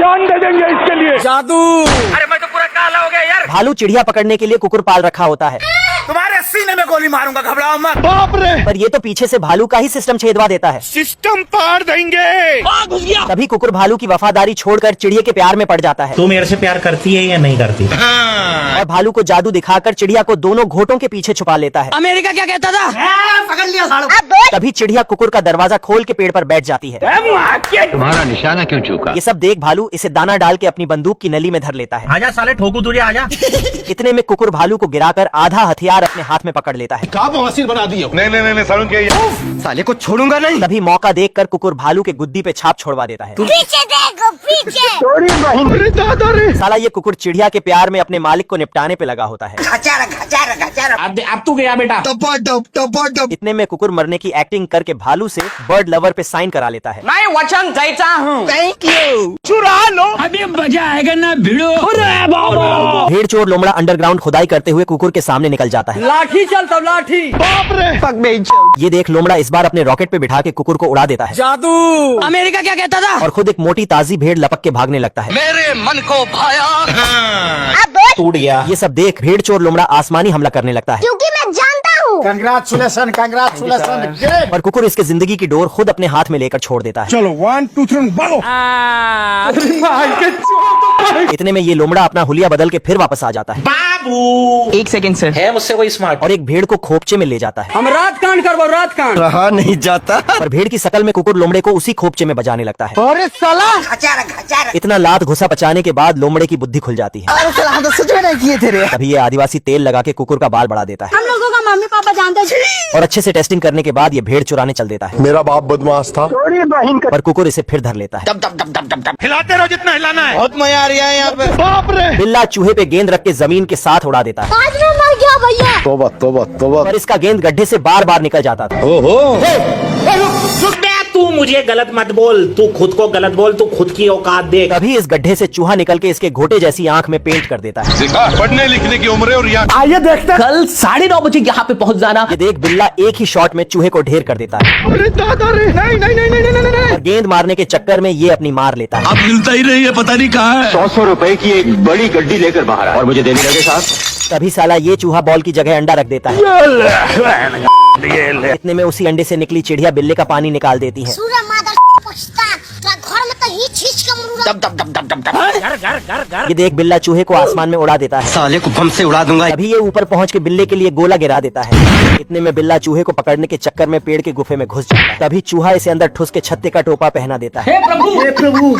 जान दे देंगे इसके लिए। जादू। अरे मैं तो पूरा काला हो गया यार। भालू चिड़िया पकड़ने के लिए कुकुर पाल रखा होता है, तुम्हारे सीने में गोली मारूंगा, घबराओ मत। बाप रे, पर ये तो पीछे से भालू का ही सिस्टम छेदवा देता है। सिस्टम पाड़ देंगे। घुस गया। तभी कुकुर भालू की वफादारी छोड़कर चिड़िया के प्यार में पड़ जाता है तू मेरे से प्यार करती है या नहीं करती? और भालू को जादू दिखाकर चिड़िया को दोनों घोटों के पीछे छुपा लेता है। अमेरिका क्या कहता था? पकड़ लिया सालों। तभी चिड़िया कुकुर का दरवाजा खोल के पेड़ पर बैठ जाती है। तुम्हारा निशाना क्यों चूका? ये सब देख भालू इसे दाना डाल के अपनी बंदूक की नली में धर लेता है। आजा साले ठोकू तुझे, आजा। इतने में कुकुर भालू को गिराकर आधा हथियार अपने हाथ में पकड़ लेता है। नहीं सारुण के साले को छोड़ूंगा नहीं। तभी मौका देखकर कुकुर भालू के गुद्दी पे छाप छोड़वा देता है। पीछे देखो पीछे। अरे दादा रे, साला ये कुकुर चिड़िया के प्यार में अपने मालिक को निपटाने पे लगा होता है। अब तू गया बेटा। इतने में कुकुर मरने की एक्टिंग करके भालू से बर्ड लवर पे साइन करा लेता है। मैं वचन देता हूँ। Thank you. चुरा लो। अभी मजा आएगा ना भिड़ो। भेड़ चोर लोमड़ा अंडरग्राउंड खुदाई करते हुए कुकुर के सामने निकल जाता है। लाठी चलता लाठी। बाप रे, ये देख लोमड़ा इस बार अपने रॉकेट पे बिठा के कुकुर को उड़ा देता है जादू। अमेरिका क्या कहता था? और खुद एक मोटी ताजी भेड़ लपक के भागने लगता है। मेरे मन को भाया। टूट गया। ये सब देख भेड़ चोर लोमड़ा आसमानी हमला करने लगता है क्योंकि मैं जानता हूँ। Congratulation congratulation. और कुकुर इसके जिंदगी की डोर खुद अपने हाथ में लेकर छोड़ देता है। चलो 1 2 3 भागो। इतने में ये लोमड़ा अपना हुलिया बदल के फिर वापस आ जाता है बाबू 1 सेकंड सर। है मुझसे कोई स्मार्ट? और एक भेड़ को खोपचे में ले जाता है। हम रात कांड करबो रात कांड। रहा नहीं जाता। और भेड़ की शकल में कुकुर लोमड़े को उसी खोपचे में बजाने लगता है। अरे साला। इतना लात घुसा पचाने के बाद लोमड़े की बुद्धि खुल जाती है। अरे साला हम तो सच में नहीं किए थे रे। तभी ये आदिवासी तेल लगा के कुकुर का बाल बढ़ा देता है हम लोगों का मम्मी पापा जानते थे। और अच्छे से टेस्टिंग करने के बाद ये भेड़ चुराने चल देता है। मेरा बाप बदमाश था। पर कुकुर इसे फिर धर लेता है। हिलाते रहो जितना हिलाना है। बहुत मजा आ रहा है यहाँ पे। बाप रे, बिल्ला चूहे पे गेंद रख के जमीन के साथ उड़ा देता है। आज मैं मर गया भैया। तोबा तोबा तोबा। पर इसका गेंद गड्ढे से बार बार निकल जाता था। तू मुझे गलत मत बोल, तू खुद को गलत बोल, तू खुद की औकात देख। तभी इस गड्ढे से चूहा निकल के इसके घोटे जैसी आंख में पेंट कर देता है। पढ़ने लिखने की उम्र है और यहाँ आइए देखते हैं। कल 9:30 बजे यहाँ पे पहुँच जाना। ये देख बिल्ला एक ही शॉट में चूहे को ढेर कर देता है। अरे दादा रे, नहीं। और गेंद मारने के चक्कर में ये अपनी मार लेता है। अब मिलता ही नहीं है, पता नहीं कहाँ है। 100 रुपए की एक बड़ी गड्डी लेकर बाहर आया और मुझे देने लगे साहब। तभी साला ये चूहा बॉल की जगह अंडा रख देता है। इतने में उसी अंडे से निकली चिड़िया बिल्ले का पानी निकाल देती है। सूर्य मादर पछता घर में तो ही छींच के मरूंगा। ये देख बिल्ला चूहे को आसमान में उड़ा देता है। साले को बम से उड़ा दूंगा। तभी ये ऊपर पहुंच के बिल्ले के लिए गोला गिरा देता है। इतने में बिल्ला चूहे को पकड़ने के चक्कर में पेड़ के गुफे में घुस जाता है। तभी चूहा इसे अंदर ठुस के छत्ते का टोपा पहना देता है। हे प्रभु।